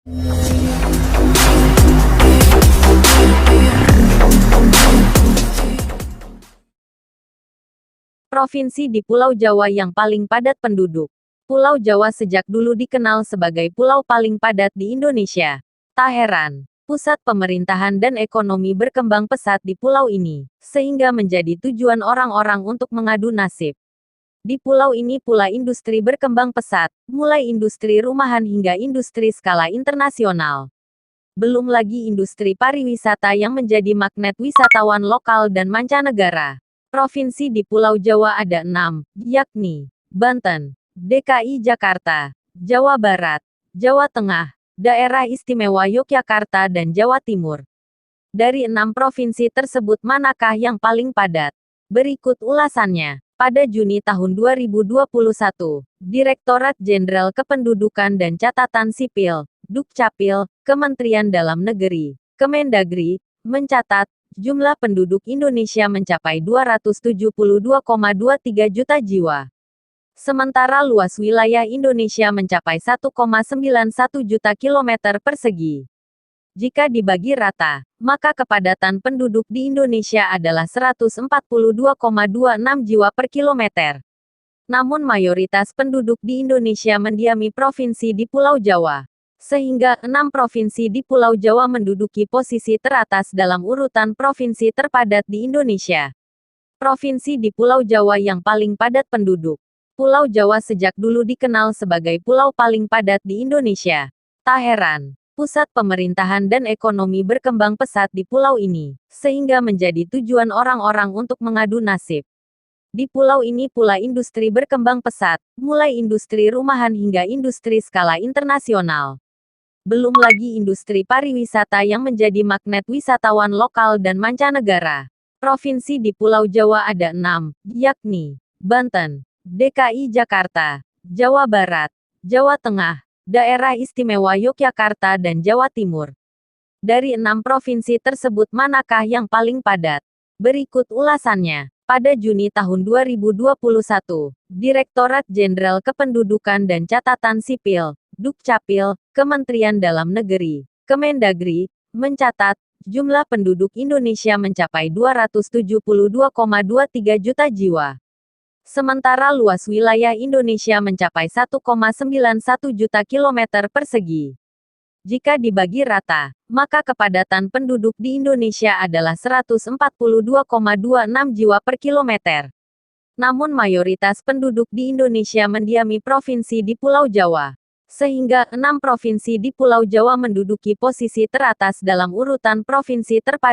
Provinsi di Pulau Jawa yang paling padat penduduk. Pulau Jawa sejak dulu dikenal sebagai pulau paling padat di Indonesia. Tak heran, pusat pemerintahan dan ekonomi berkembang pesat di pulau ini, sehingga menjadi tujuan orang-orang untuk mengadu nasib. Di pulau ini pula industri berkembang pesat, mulai industri rumahan hingga industri skala internasional. Belum lagi industri pariwisata yang menjadi magnet wisatawan lokal dan mancanegara. Provinsi di Pulau Jawa ada 6, yakni Banten, DKI Jakarta, Jawa Barat, Jawa Tengah, Daerah Istimewa Yogyakarta dan Jawa Timur. Dari 6 provinsi tersebut manakah yang paling padat? Berikut ulasannya. Pada Juni tahun 2021, Direktorat Jenderal Kependudukan dan Catatan Sipil, Dukcapil, Kementerian Dalam Negeri, Kemendagri, mencatat, jumlah penduduk Indonesia mencapai 272,23 juta jiwa. Sementara luas wilayah Indonesia mencapai 1,91 juta kilometer persegi. Jika dibagi rata, maka kepadatan penduduk di Indonesia adalah 142,26 jiwa per kilometer. Namun mayoritas penduduk di Indonesia mendiami provinsi di Pulau Jawa. Sehingga 6 provinsi di Pulau Jawa menduduki posisi teratas dalam urutan provinsi terpadat di Indonesia. Provinsi di Pulau Jawa yang paling padat penduduk. Pulau Jawa sejak dulu dikenal sebagai pulau paling padat di Indonesia. Tak heran, pusat pemerintahan dan ekonomi berkembang pesat di pulau ini, sehingga menjadi tujuan orang-orang untuk mengadu nasib. Di pulau ini pula industri berkembang pesat, mulai industri rumahan hingga industri skala internasional. Belum lagi industri pariwisata yang menjadi magnet wisatawan lokal dan mancanegara. Provinsi di Pulau Jawa ada 6, yakni Banten, DKI Jakarta, Jawa Barat, Jawa Tengah, Daerah Istimewa Yogyakarta dan Jawa Timur. Dari 6 provinsi tersebut manakah yang paling padat? Berikut ulasannya. Pada Juni tahun 2021, Direktorat Jenderal Kependudukan dan Catatan Sipil, Dukcapil, Kementerian Dalam Negeri, Kemendagri, mencatat, jumlah penduduk Indonesia mencapai 272,23 juta jiwa. Sementara luas wilayah Indonesia mencapai 1,91 juta kilometer persegi. Jika dibagi rata, maka kepadatan penduduk di Indonesia adalah 142,26 jiwa per kilometer. Namun mayoritas penduduk di Indonesia mendiami provinsi di Pulau Jawa. Sehingga 6 provinsi di Pulau Jawa menduduki posisi teratas dalam urutan provinsi terpadat